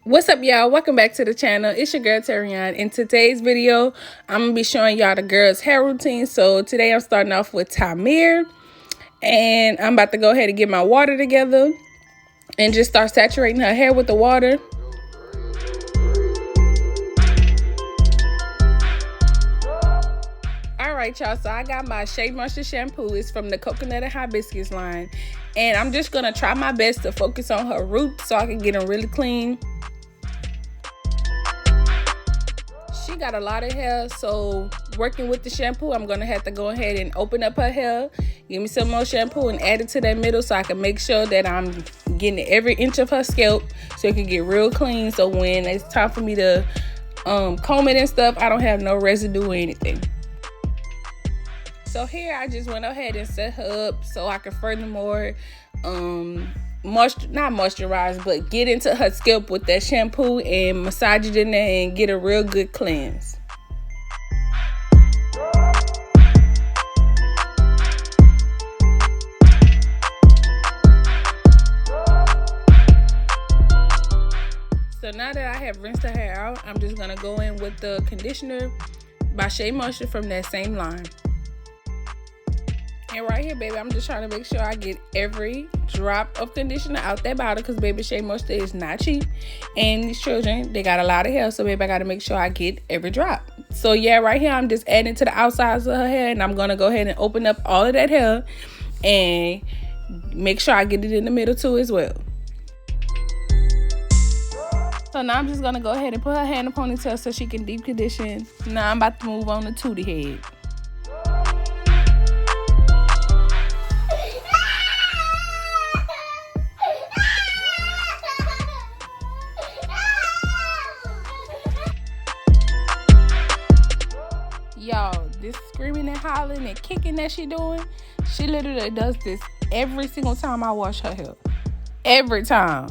What's up, y'all? Welcome back to the channel. It's your girl Terrion. In today's video, I'm gonna be showing y'all the girls' hair routine. So today I'm starting off with Tamir, and I'm about to go ahead and get my water together and just start saturating her hair with the water. Alright, y'all, so I got my Shea Moisture shampoo. It's from the coconut and hibiscus line, and I'm just gonna try my best to focus on her roots so I can get them really clean. She got a lot of hair, so working with the shampoo, I'm gonna have to go ahead and open up her hair, give me some more shampoo and add it to that middle so I can make sure that I'm getting every inch of her scalp so it can get real clean, so when it's time for me to comb it and stuff, I don't have no residue or anything. So here I just went ahead and set her up so I can furthermore not moisturize, but get into her scalp with that shampoo and massage it in there and get a real good cleanse. So now that I have rinsed her hair out, I'm just gonna go in with the conditioner by Shea Moisture from that same line. And right here, baby, I'm just trying to make sure I get every drop of conditioner out that bottle because, baby, Shea Moisture is not cheap. And these children, they got a lot of hair. So, baby, I got to make sure I get every drop. So, yeah, right here, I'm just adding to the outsides of her hair. And I'm going to go ahead and open up all of that hair and make sure I get it in the middle, too, as well. So, now I'm just going to go ahead and put her hair in a ponytail so she can deep condition. Now, I'm about to move on to Tootie head. Y'all, this screaming and hollering and kicking that she doing, she literally does this every single time I wash her hair. Every time.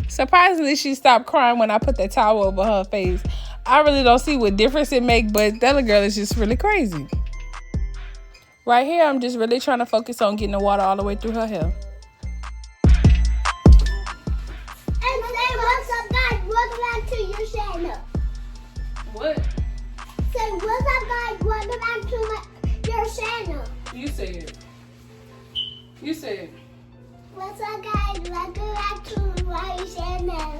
Surprisingly, she stopped crying when I put that towel over her face. I really don't see what difference it makes, but that little girl is just really crazy. Right here, I'm just really trying to focus on getting the water all the way through her hair. And say, what's up, guys? Welcome back to your channel. What? Say, what's up, guys? Welcome back to your channel. You said. You said. What's up, guys? Welcome back to my channel.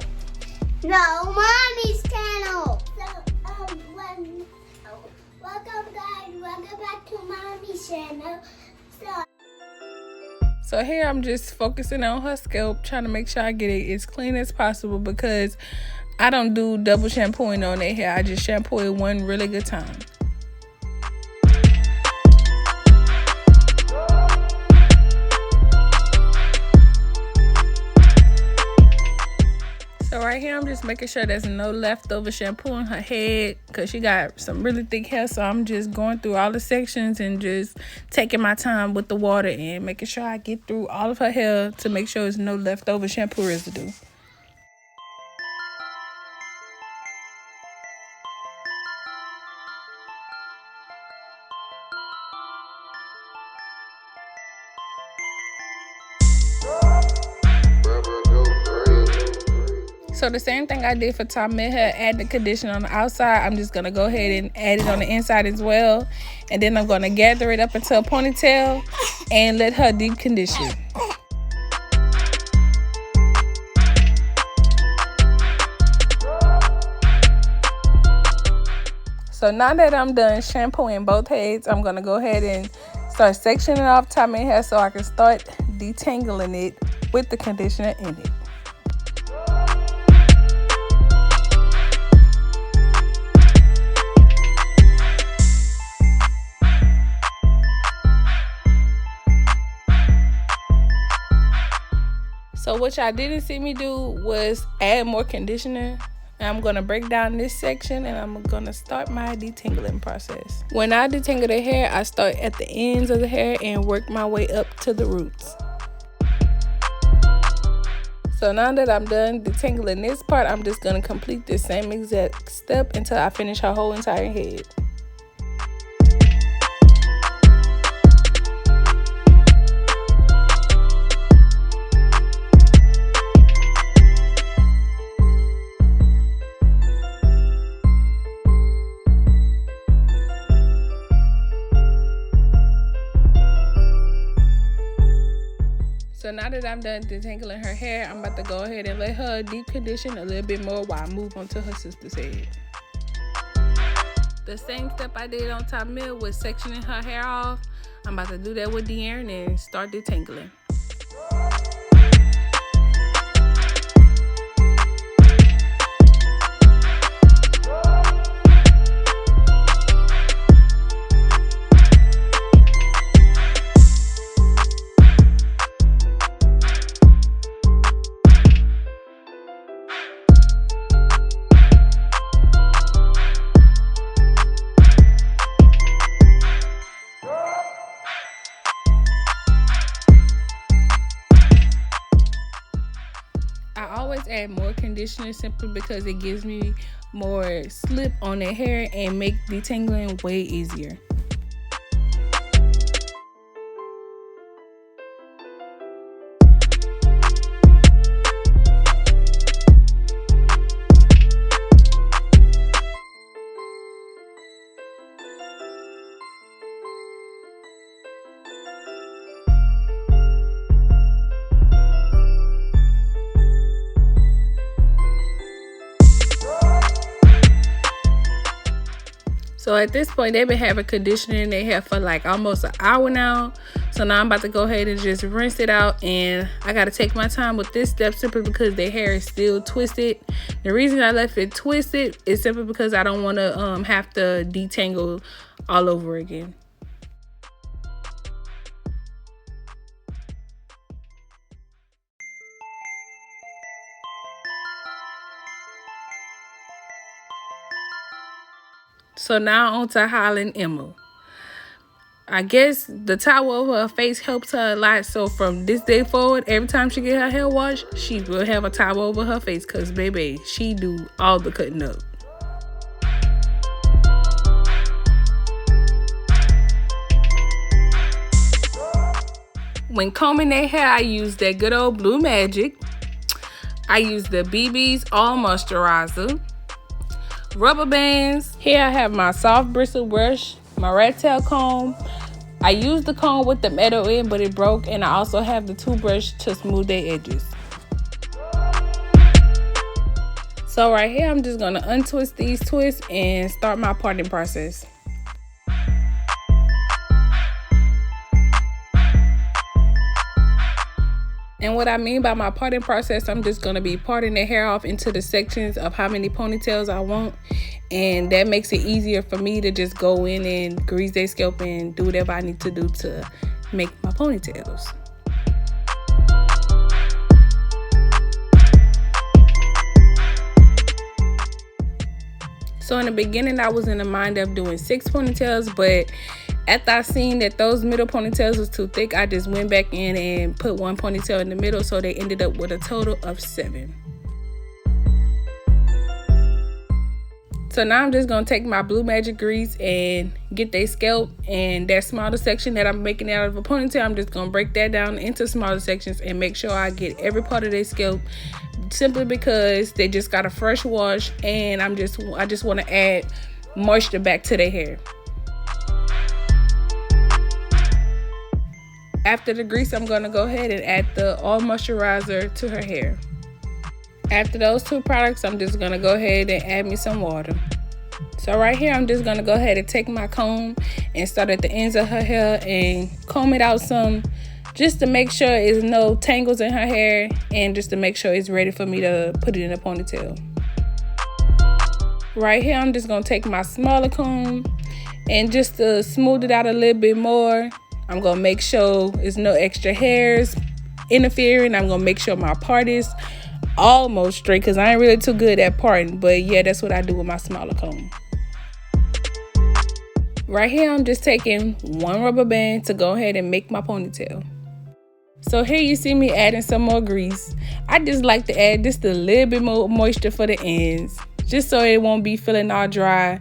No, Mommy's channel. So, welcome, guys. Welcome back to Mommy's channel. So here I'm just focusing on her scalp, trying to make sure I get it as clean as possible because I don't do double shampooing on their hair. I just shampoo it one really good time. So right here, I'm just making sure there's no leftover shampoo on her head because she got some really thick hair. So I'm just going through all the sections and just taking my time with the water and making sure I get through all of her hair to make sure there's no leftover shampoo residue. So the same thing I did for Tamir hair, add the conditioner on the outside, I'm just going to go ahead and add it on the inside as well. And then I'm going to gather it up into a ponytail and let her deep condition. So now that I'm done shampooing both heads, I'm going to go ahead and start sectioning off Tamir hair so I can start detangling it with the conditioner in it. So what y'all didn't see me do was add more conditioner. And I'm going to break down this section and I'm going to start my detangling process. When I detangle the hair, I start at the ends of the hair and work my way up to the roots. So now that I'm done detangling this part, I'm just going to complete the same exact step until I finish her whole entire head. So now that I'm done detangling her hair, I'm about to go ahead and let her deep condition a little bit more while I move on to her sister's head. The same step I did on top mill with sectioning her hair off, I'm about to do that with De'Aaron and start detangling. I always add more conditioner simply because it gives me more slip on the hair and make detangling way easier. So at this point, they've been having conditioner in their hair for like almost an hour now. So now I'm about to go ahead and just rinse it out. And I got to take my time with this step simply because their hair is still twisted. The reason I left it twisted is simply because I don't want to have to detangle all over again. So now on to Holland Emma. I guess the towel over her face helps her a lot. So from this day forward, every time she get her hair washed, she will have a towel over her face because, baby, she do all the cutting up. When combing their hair, I use that good old Blue Magic. I use the BB's All Moisturizer. Rubber bands. Here I have my soft bristle brush, my rat tail comb. I used the comb with the metal end, but it broke, and I also have the toothbrush to smooth their edges. So right here, I'm just gonna untwist these twists and start my parting process. And what I mean by my parting process, I'm just going to be parting the hair off into the sections of how many ponytails I want. And that makes it easier for me to just go in and grease their scalp and do whatever I need to do to make my ponytails. So in the beginning, I was in the mind of doing 6 ponytails, but after I seen that those middle ponytails was too thick, I just went back in and put 1 ponytail in the middle, so they ended up with a total of 7. So now I'm just going to take my Blue Magic grease and get their scalp, and that smaller section that I'm making out of a ponytail, I'm just going to break that down into smaller sections and make sure I get every part of their scalp, simply because they just got a fresh wash, and I just want to add moisture back to their hair. After the grease, I'm going to go ahead and add the All Moisturizer to her hair. After those 2 products, I'm just going to go ahead and add me some water. So right here, I'm just going to go ahead and take my comb and start at the ends of her hair and comb it out some, just to make sure there's no tangles in her hair and just to make sure it's ready for me to put it in a ponytail. Right here, I'm just going to take my smaller comb and just to smooth it out a little bit more, I'm going to make sure there's no extra hairs interfering. I'm going to make sure my part is almost straight because I ain't really too good at parting. But yeah, that's what I do with my smaller comb. Right here, I'm just taking 1 rubber band to go ahead and make my ponytail. So here you see me adding some more grease. I just like to add just a little bit more moisture for the ends, just so it won't be feeling all dry.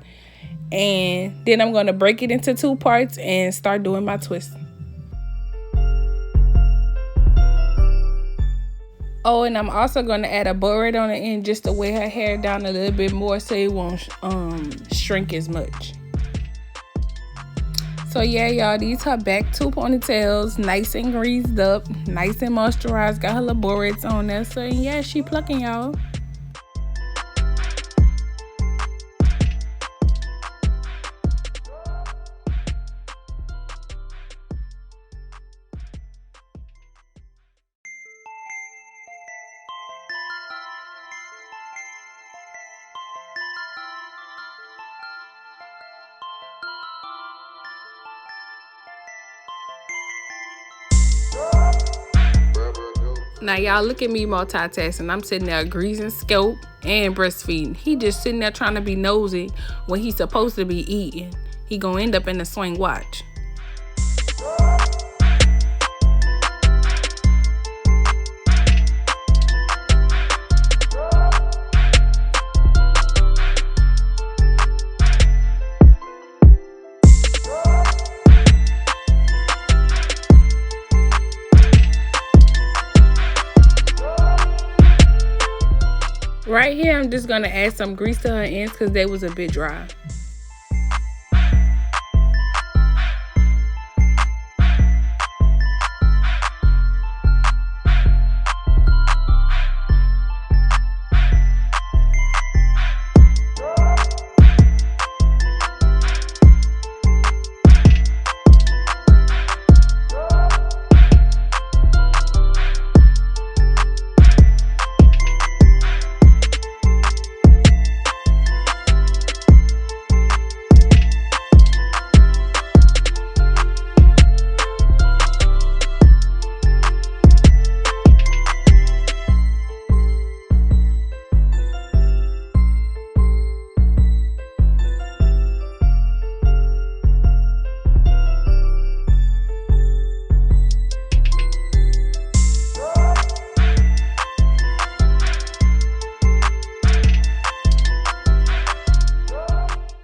And then I'm going to break it into 2 parts and start doing my twist. Oh, and I'm also going to add a bow right on the end just to weigh her hair down a little bit more so it won't shrink as much. So yeah, y'all, these her back 2 ponytails, nice and greased up, nice and moisturized, got her little borax on there. So yeah, she plucking, y'all. Now y'all look at me multitasking. I'm sitting there greasing scalp and breastfeeding. He just sitting there trying to be nosy when he's supposed to be eating. He gonna end up in the swing watch. Right here, I'm just gonna add some grease to her ends because they was a bit dry.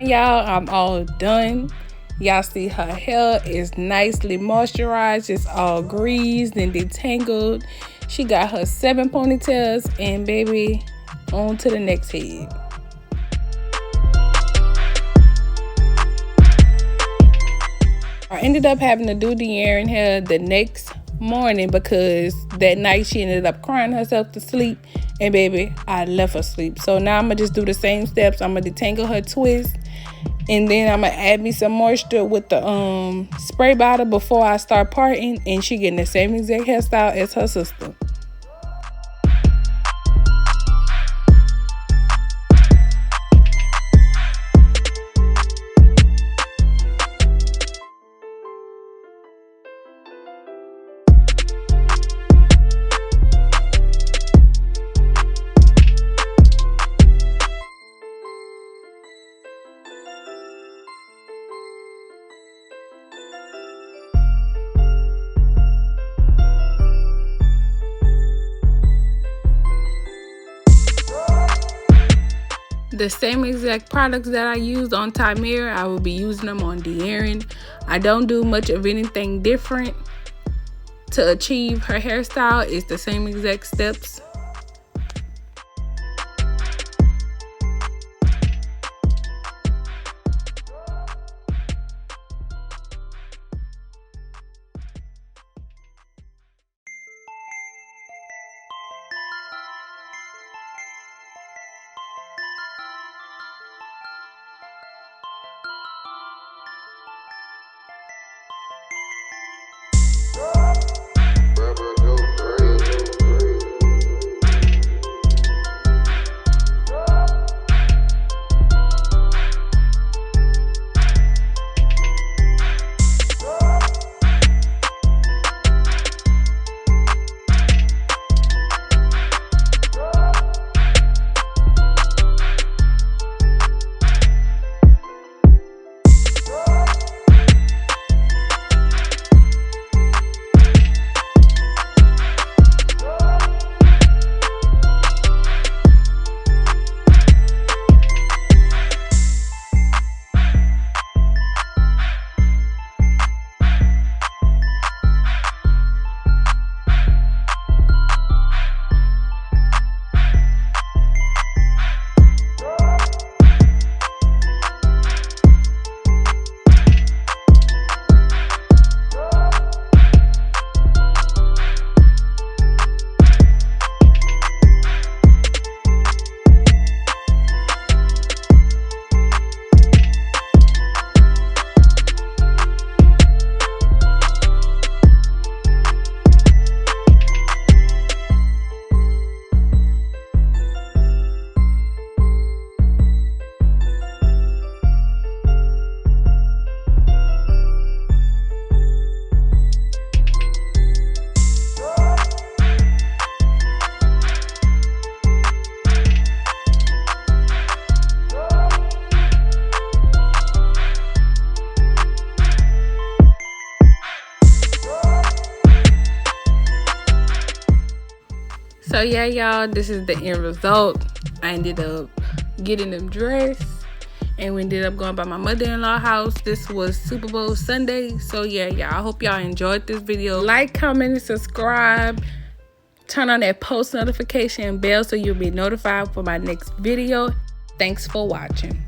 Y'all, I'm all done. Y'all see her hair is nicely moisturized. It's all greased and detangled. She got her 7 ponytails, and baby, on to the next head. I ended up having to do the earring hair the next morning because that night she ended up crying herself to sleep, and baby, I left her asleep. So now I'm gonna just do the same steps. I'm gonna detangle her twist, and then I'm gonna add me some moisture with the spray bottle before I start parting, and she getting the same exact hairstyle as her sister. The same exact products that I used on Tamir, I will be using them on De'Aaron. I don't do much of anything different to achieve her hairstyle. It's the same exact steps. So yeah, y'all, this is the end result. I ended up getting them dressed, and we ended up going by my mother-in-law house. This was Super Bowl Sunday. So yeah, y'all, I hope y'all enjoyed this video. Like, comment, and subscribe. Turn on that post notification bell so you'll be notified for my next video. Thanks for watching.